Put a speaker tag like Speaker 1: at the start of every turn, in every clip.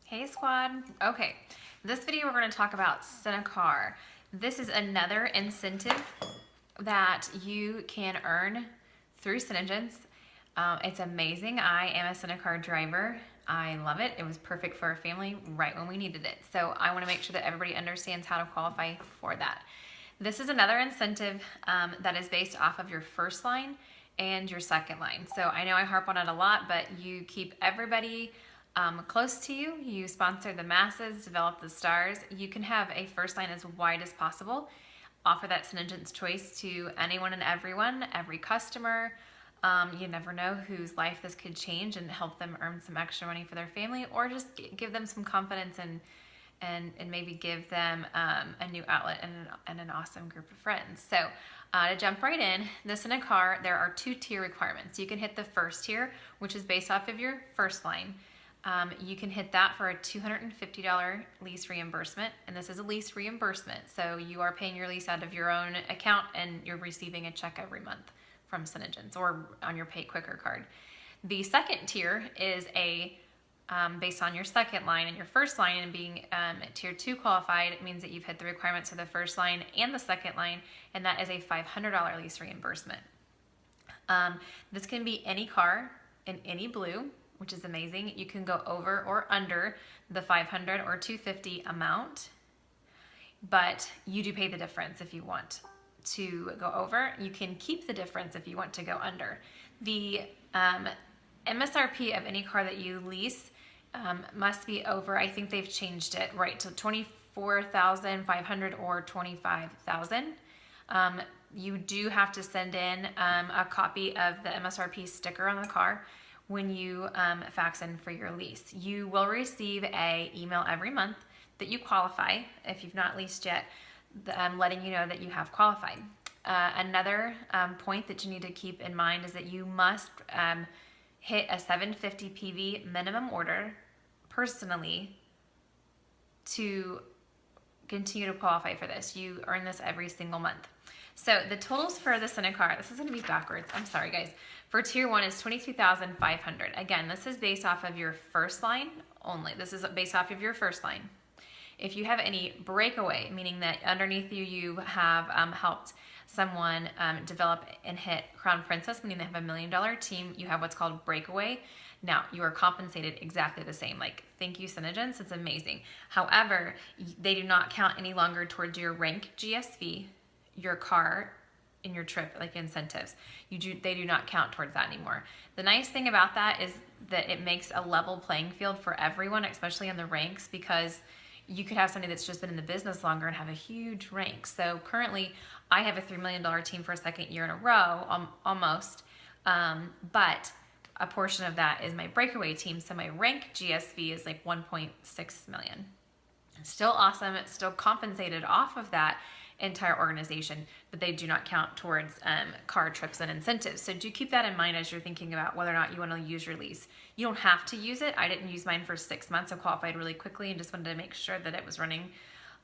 Speaker 1: Hey squad. Okay, this video we're going to talk about SeneCar. This is another incentive that you can earn through SeneGence. It's amazing. I am a SeneCar driver. I love it. It was perfect for our family right when we needed it. So I want to make sure that everybody understands how to qualify for that. This is another incentive that is based off of your first line and your second line. So I know I harp on it a lot, but you keep everybody close to you. You sponsor the masses, develop the stars. You can have a first line as wide as possible. Offer that SeneGence choice to anyone and everyone, every customer. You never know whose life this could change and help them earn some extra money for their family, or just give them some confidence and maybe give them a new outlet and an awesome group of friends. So to jump right in, the SeneCar, there are 2-tier requirements. You can hit the first tier, which is based off of your first line. You can hit that for a $250 lease reimbursement, and this is a lease reimbursement, so you are paying your lease out of your own account and you're receiving a check every month from SeneGence or on your Pay Quicker card. The second tier is based on your second line and your first line, and being tier 2 qualified, it means that you've hit the requirements of the first line and the second line, and that is a $500 lease reimbursement. This can be any car in any blue, which is amazing. You can go over or under the 500 or 250 amount, but you do pay the difference if you want to go over. You can keep the difference if you want to go under. The MSRP of any car that you lease must be over, I think they've changed it, right, to $24,500 or $25,000. You do have to send in a copy of the MSRP sticker on the car when you fax in for your lease. You will receive an email every month that you qualify, if you've not leased yet, letting you know that you have qualified. Another point that you need to keep in mind is that you must hit a 750 PV minimum order personally to continue to qualify for this. You earn this every single month. So the totals for the SeneCar, this is going to be backwards, I'm sorry guys. For tier 1 is $22,500. Again, this is based off of your first line only. This is based off of your first line. If you have any breakaway, meaning that underneath you, you have helped someone develop and hit Crown Princess, meaning they have $1 million team, you have what's called breakaway. Now, you are compensated exactly the same. Like, thank you, SeneGence, it's amazing. However, they do not count any longer towards your rank GSV, your car, in your trip, like incentives. They do not count towards that anymore. The nice thing about that is that it makes a level playing field for everyone, especially in the ranks, because you could have somebody that's just been in the business longer and have a huge rank. So currently, I have a $3 million team for a second year in a row, almost, but a portion of that is my breakaway team, so my rank GSV is like 1.6 million. Still awesome, it's still compensated off of that entire organization, but they do not count towards car trips and incentives. So do keep that in mind as you're thinking about whether or not you want to use your lease. You don't have to use it. I didn't use mine for 6 months. I qualified really quickly and just wanted to make sure that it was running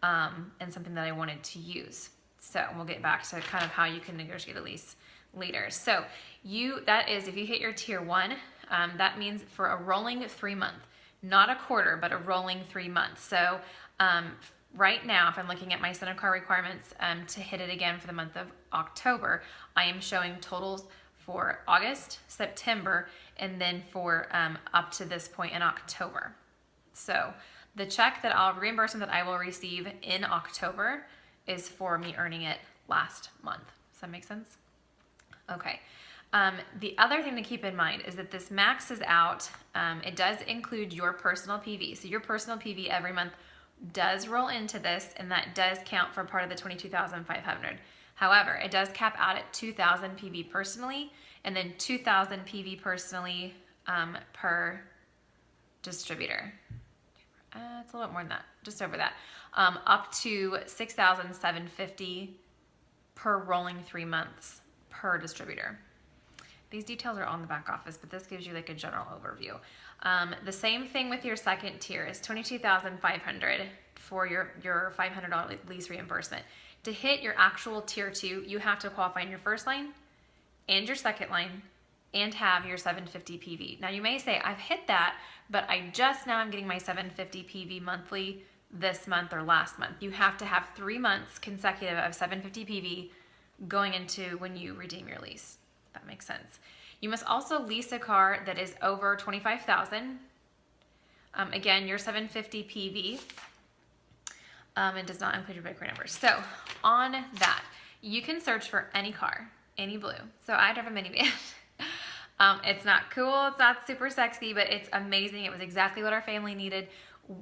Speaker 1: and something that I wanted to use. So we'll get back to kind of how you can negotiate a lease later. So that is, if you hit your tier 1, that means for a rolling 3 month, not a quarter, but a rolling 3 months. So right now, if I'm looking at my SeneCar requirements to hit it again for the month of October, I am showing totals for August, September, and then for up to this point in October. So the check reimbursement that I will receive in October is for me earning it last month. Does that make sense? Okay. The other thing to keep in mind is that this maxes out. It does include your personal PV. So your personal PV every month does roll into this, and that does count for part of the $22,500. However, it does cap out at 2,000 PV personally, and then 2,000 PV personally per distributor. It's a little bit more than that, just over that. Up to 6,750 per rolling 3 months per distributor. These details are on the back office, but this gives you like a general overview. The same thing with your second tier is $22,500 for your $500 lease reimbursement. To hit your actual tier 2, you have to qualify in your first line and your second line and have your 750 PV. Now you may say, I've hit that, but I just now I'm getting my 750 PV monthly this month or last month. You have to have 3 months consecutive of 750 PV going into when you redeem your lease. That makes sense. You must also lease a car that is over 25,000. Again, your 750 PV. It does not include your Bitcoin numbers. So on that, you can search for any car, any blue. So I drive a minivan. It's not cool, it's not super sexy, but it's amazing. It was exactly what our family needed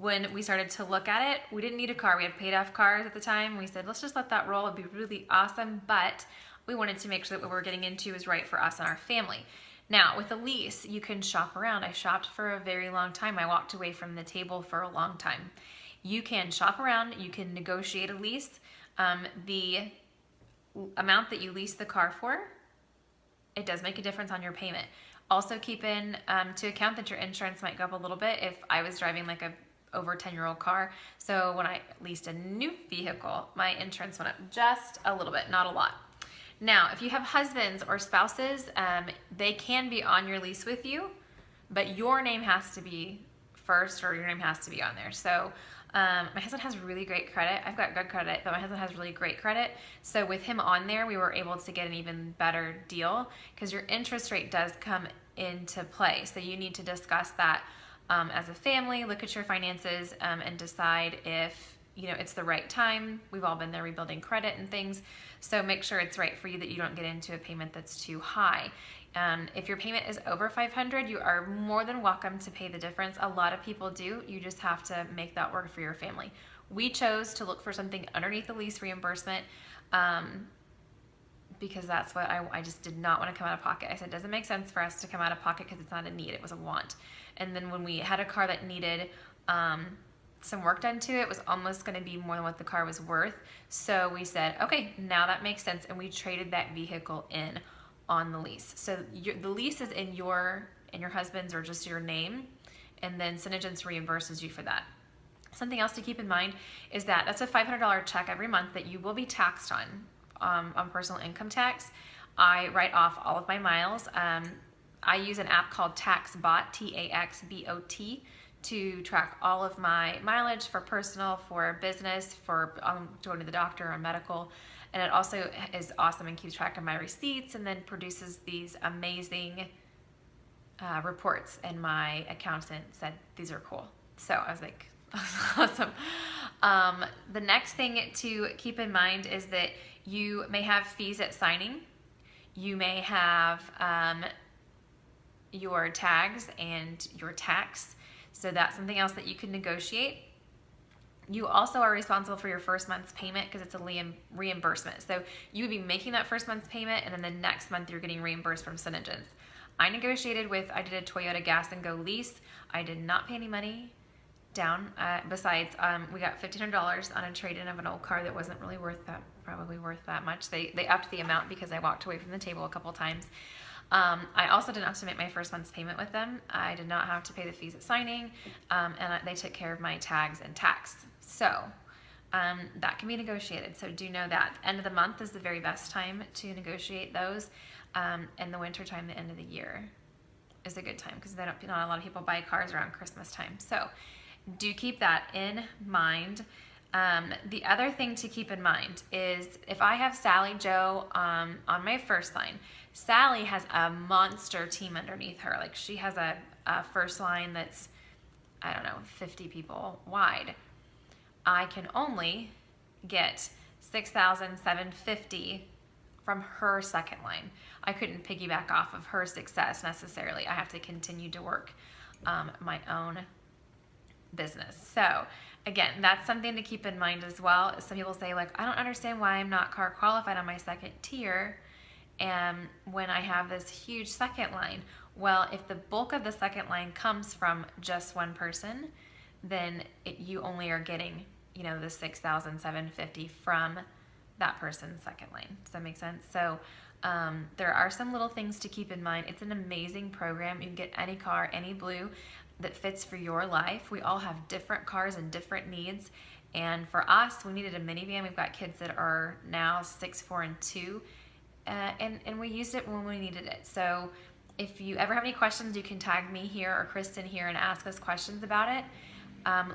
Speaker 1: when we started to look at it. We didn't need a car. We had paid off cars at the time. We said, let's just let that roll. It'd be really awesome. But we wanted to make sure that what we were getting into was right for us and our family. Now, with a lease, you can shop around. I shopped for a very long time. I walked away from the table for a long time. You can shop around. You can negotiate a lease. The amount that you lease the car for, it does make a difference on your payment. Also keep in to account that your insurance might go up a little bit if I was driving like a over 10-year-old car. So when I leased a new vehicle, my insurance went up just a little bit, not a lot. Now, if you have husbands or spouses, they can be on your lease with you, but your name has to be first, or your name has to be on there. So my husband has really great credit. I've got good credit, but my husband has really great credit. So with him on there, we were able to get an even better deal because your interest rate does come into play. So you need to discuss that as a family, look at your finances, and decide if it's the right time. We've all been there rebuilding credit and things. So make sure it's right for you, that you don't get into a payment that's too high. If your payment is over $500, you are more than welcome to pay the difference. A lot of people do. You just have to make that work for your family. We chose to look for something underneath the lease reimbursement because that's what I just did not want to come out of pocket. I said, it doesn't make sense for us to come out of pocket because it's not a need, it was a want. And then when we had a car that needed some work done to it, it was almost going to be more than what the car was worth. So we said, okay, now that makes sense. And we traded that vehicle in on the lease. So the lease is in your husband's or just your name, and then SeneGence reimburses you for that. Something else to keep in mind is that that's a $500 check every month that you will be taxed on personal income tax. I write off all of my miles. I use an app called TaxBot, TaxBot, to track all of my mileage for personal, for business, for going to the doctor or medical. And it also is awesome and keeps track of my receipts and then produces these amazing reports. And my accountant said, these are cool. So I was like, awesome. The next thing to keep in mind is that you may have fees at signing. You may have your tags and your tax. So that's something else that you can negotiate. You also are responsible for your first month's payment because it's a reimbursement. So you would be making that first month's payment, and then the next month you're getting reimbursed from SeneGence. I did a Toyota Gas and Go lease. I did not pay any money down. Besides, we got $1,500 on a trade-in of an old car that wasn't really probably worth that much. They upped the amount because I walked away from the table a couple times. I also didn't have to make my first month's payment with them. I did not have to pay the fees at signing, and they took care of my tags and tax. So that can be negotiated. So do know that. End of the month is the very best time to negotiate those, and the winter time, the end of the year, is a good time because not a lot of people buy cars around Christmas time. So do keep that in mind. The other thing to keep in mind is if I have Sally Joe on my first line, Sally has a monster team underneath her. Like she has a first line that's, I don't know, 50 people wide. I can only get $6,750 from her second line. I couldn't piggyback off of her success necessarily. I have to continue to work my own business. So again, that's something to keep in mind as well. Some people say, like, I don't understand why I'm not car qualified on my second tier and when I have this huge second line. Well, if the bulk of the second line comes from just one person, then you only are getting, the $6,750 from that person's second line. Does that make sense? So there are some little things to keep in mind. It's an amazing program. You can get any car, any blue that fits for your life. We all have different cars and different needs. And for us, we needed a minivan. We've got kids that are now 6, 4, and 2. And we used it when we needed it. So If you ever have any questions, you can tag me here or Kristen here and ask us questions about it.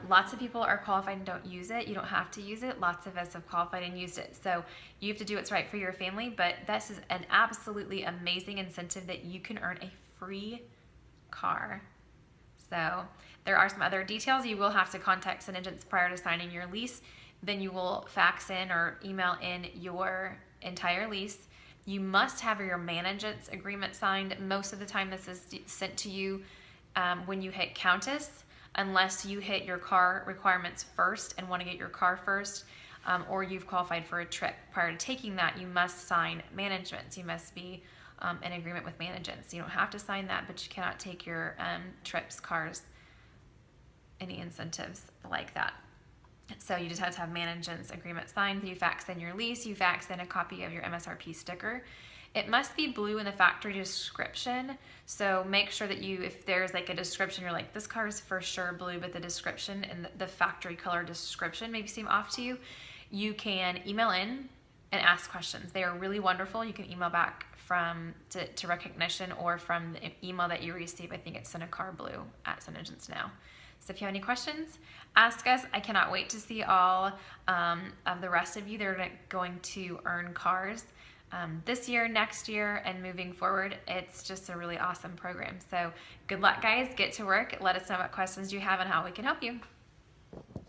Speaker 1: Lots of people are qualified and don't use it. You don't have to use it. Lots of us have qualified and used it. So you have to do what's right for your family, but this is an absolutely amazing incentive that you can earn a free car. So there are some other details. You will have to contact SeneAgents prior to signing your lease. Then you will fax in or email in your entire lease. You must have your management's agreement signed. Most of the time this is sent to you when you hit Countess, unless you hit your car requirements first and want to get your car first, or you've qualified for a trip. Prior to taking that, you must sign managements. You must be in agreement with managements. You don't have to sign that, but you cannot take your trips, cars, any incentives like that. So you just have to have management's agreement signed. You fax in your lease. You fax in a copy of your MSRP sticker. It must be blue in the factory description. So make sure that if there's like a description, you're like, this car is for sure blue, but the description and the factory color description maybe seem off to you, you can email in and ask questions. They are really wonderful. You can email back to Recognition or from the email that you receive. I think it's SeneCar Blue at SeneAgents now. So if you have any questions, ask us. I cannot wait to see all of the rest of you that are going to earn cars this year, next year, and moving forward. It's just a really awesome program. So good luck, guys. Get to work. Let us know what questions you have and how we can help you.